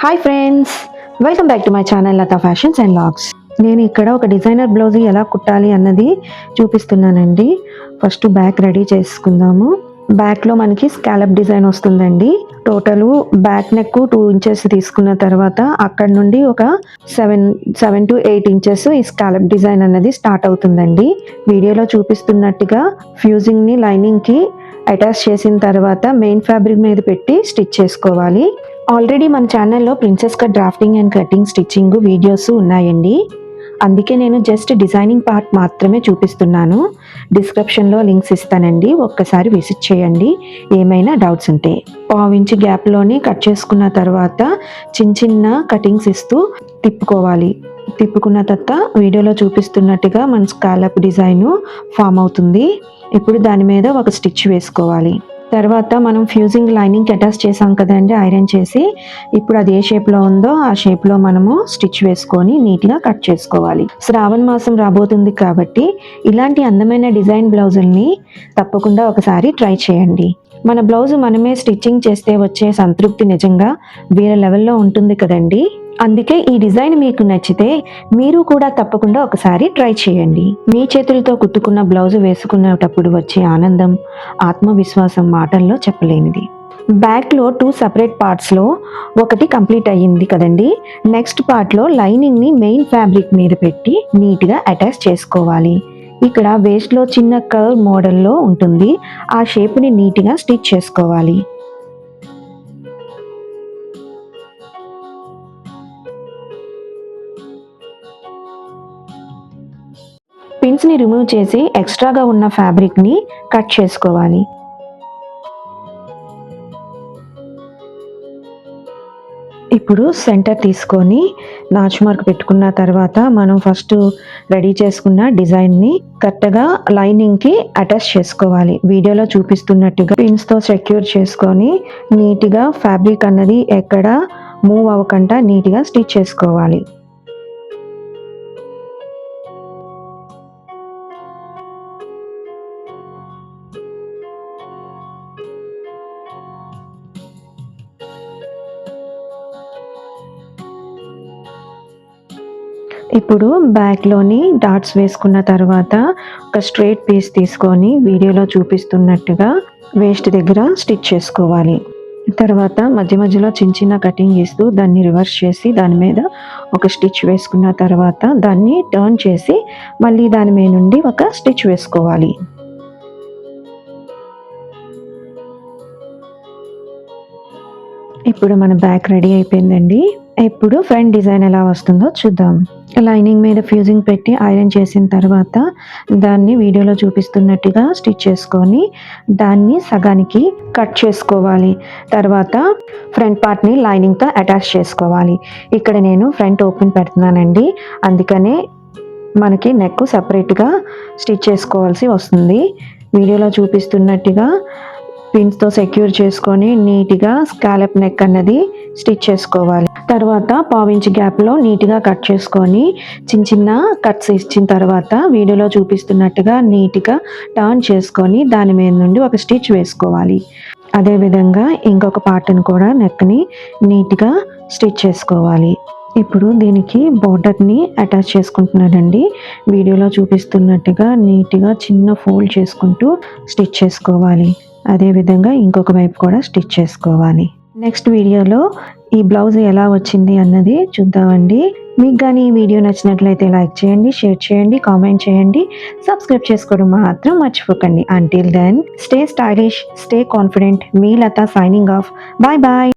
Hi friends, welcome back to my channel Latha fashions and logs. నేను ఇక్కడ ఒక designer blouse ఎలా కుట్టాలి అన్నది చూపిస్తున్నానండి. ఫస్ట్ బ్యాక్ రెడీ చేసుకుందాము. బ్యాక్లో మనకి స్కాలప్ డిజైన్ వస్తుందండి. టోటలు బ్యాక్ నెక్ 2 ఇంచెస్ తీసుకున్న తర్వాత అక్కడ నుండి ఒక 7 to 8 ఇంచెస్ ఈ స్కాలప్ డిజైన్ అన్నది స్టార్ట్ అవుతుందండి. వీడియోలో చూపిస్తున్నట్టుగా ఫ్యూజింగ్ని లైనింగ్కి అటాచ్ చేసిన తర్వాత మెయిన్ ఫ్యాబ్రిక్ మీద పెట్టి స్టిచ్ చేసుకోవాలి. ఆల్రెడీ మన ఛానల్లో princess cut drafting and cutting stitching videos ఉన్నాయండి. అందుకే నేను జస్ట్ డిజైనింగ్ పార్ట్ మాత్రమే చూపిస్తున్నాను. డిస్క్రిప్షన్లో లింక్స్ ఇస్తానండి, ఒక్కసారి విజిట్ చేయండి ఏమైనా డౌట్స్ ఉంటే. 1/2 ఇంచ్ గ్యాప్లోని కట్ చేసుకున్న తర్వాత చిన్న కటింగ్స్ ఇస్తూ తిప్పుకోవాలి. తిప్పుకున్న తర్వాత వీడియోలో చూపిస్తున్నట్టుగా మన స్కాలప్ డిజైన్ ఫామ్ అవుతుంది. ఇప్పుడు దాని మీద ఒక స్టిచ్ వేసుకోవాలి. తర్వాత మనం ఫ్యూజింగ్ లైనింగ్ అటాచ్ చేసాం కదండి ఐరన్ చేసి, ఇప్పుడు అది ఏ షేప్లో ఉందో ఆ షేప్లో మనము స్టిచ్ వేసుకొని నీట్గా కట్ చేసుకోవాలి. శ్రావణ మాసం రాబోతుంది కాబట్టి ఇలాంటి అందమైన డిజైన్ బ్లౌజుల్ని తప్పకుండా ఒకసారి ట్రై చేయండి. మన బ్లౌజ్ మనమే స్టిచ్చింగ్ చేస్తే వచ్చే సంతృప్తి నిజంగా వేరే లెవెల్లో ఉంటుంది కదండి. అందుకే ఈ డిజైన్ మీకు నచ్చితే మీరు కూడా తప్పకుండా ఒకసారి ట్రై చేయండి. మీ చేతులతో కుట్టుకున్న బ్లౌజ్ వేసుకునేటప్పుడు వచ్చే ఆనందం, ఆత్మవిశ్వాసం మాటల్లో చెప్పలేనిది. బ్యాక్లో 2 సపరేట్ పార్ట్స్లో ఒకటి కంప్లీట్ అయ్యింది కదండి. నెక్స్ట్ పార్ట్లో లైనింగ్ని మెయిన్ ఫ్యాబ్రిక్ మీద పెట్టి నీట్గా అటాచ్ చేసుకోవాలి. ఇక్కడ వేస్ట్లో చిన్న కర్వ్ మోడల్లో ఉంటుంది, ఆ షేప్ని నీట్గా స్టిచ్ చేసుకోవాలి. పిన్స్ని రిమూవ్ చేసి ఎక్స్ట్రాగా ఉన్న ఫ్యాబ్రిక్ని కట్ చేసుకోవాలి. ఇప్పుడు సెంటర్ తీసుకొని నాచ్ మార్క్ పెట్టుకున్న తర్వాత మనం ఫస్ట్ రెడీ చేసుకున్న డిజైన్ని కరెక్ట్గా లైనింగ్కి అటాచ్ చేసుకోవాలి. వీడియోలో చూపిస్తున్నట్టుగా పిన్స్తో సెక్యూర్ చేసుకొని నీట్గా ఫ్యాబ్రిక్ అన్నది ఎక్కడ మూవ్ అవ్వకుండా నీట్గా స్టిచ్ చేసుకోవాలి. ఇప్పుడు బ్యాక్లోని డాట్స్ వేసుకున్న తర్వాత ఒక స్ట్రైట్ పీస్ తీసుకొని వీడియోలో చూపిస్తున్నట్టుగా వేస్ట్ దగ్గర స్టిచ్ చేసుకోవాలి. తర్వాత మధ్య మధ్యలో చిన్న కటింగ్ ఇస్తూ దాన్ని రివర్స్ చేసి దాని మీద ఒక స్టిచ్ వేసుకున్న తర్వాత దాన్ని టర్న్ చేసి మళ్ళీ దాని మీద నుండి ఒక స్టిచ్ వేసుకోవాలి. ఇప్పుడు మన బ్యాక్ రెడీ అయిపోయిందండి. ఇప్పుడు ఫ్రంట్ డిజైన్ ఎలా వస్తుందో చూద్దాం. లైనింగ్ మీద ఫ్యూజింగ్ పెట్టి ఐరన్ చేసిన తర్వాత దాన్ని వీడియోలో చూపిస్తున్నట్టుగా స్టిచ్ చేసుకొని దాన్ని సగానికి కట్ చేసుకోవాలి. తర్వాత ఫ్రంట్ పార్ట్ని లైనింగ్తో అటాచ్ చేసుకోవాలి. ఇక్కడ నేను ఫ్రంట్ ఓపెన్ పెడుతున్నానండి, అందుకనే మనకి నెక్ సపరేట్గా స్టిచ్ చేసుకోవాల్సి వస్తుంది. వీడియోలో చూపిస్తున్నట్టుగా పిన్స్తో సెక్యూర్ చేసుకొని నీట్గా స్కాలప్ నెక్ అన్నది స్టిచ్ చేసుకోవాలి. తర్వాత 1/2 ఇంచ్ గ్యాప్లో నీట్గా కట్ చేసుకొని చిన్న కట్స్ ఇచ్చిన తర్వాత వీడియోలో చూపిస్తున్నట్టుగా నీట్గా టర్న్ చేసుకొని దాని మీద నుండి ఒక స్టిచ్ వేసుకోవాలి. అదేవిధంగా ఇంకొక పార్ట్ని కూడా నెక్ని నీట్గా స్టిచ్ చేసుకోవాలి. ఇప్పుడు దీనికి బోర్డర్ని అటాచ్ చేసుకుంటున్నానండి. వీడియోలో చూపిస్తున్నట్టుగా నీట్గా చిన్న ఫోల్డ్ చేసుకుంటూ స్టిచ్ చేసుకోవాలి. అదేవిధంగా ఇంకొక వైపు కూడా స్టిచ్ చేసుకోవాలి. నెక్స్ట్ వీడియోలో ఈ బ్లౌజ్ ఎలా వచ్చింది అన్నది చూద్దామండి. మీకు కానీ ఈ వీడియో నచ్చినట్లయితే లైక్ చేయండి, షేర్ చేయండి, కామెంట్ చేయండి, సబ్స్క్రైబ్ చేసుకోవడం మాత్రం మర్చిపోకండి. Until then stay stylish, stay confident. మీ Latha signing off. Bye bye.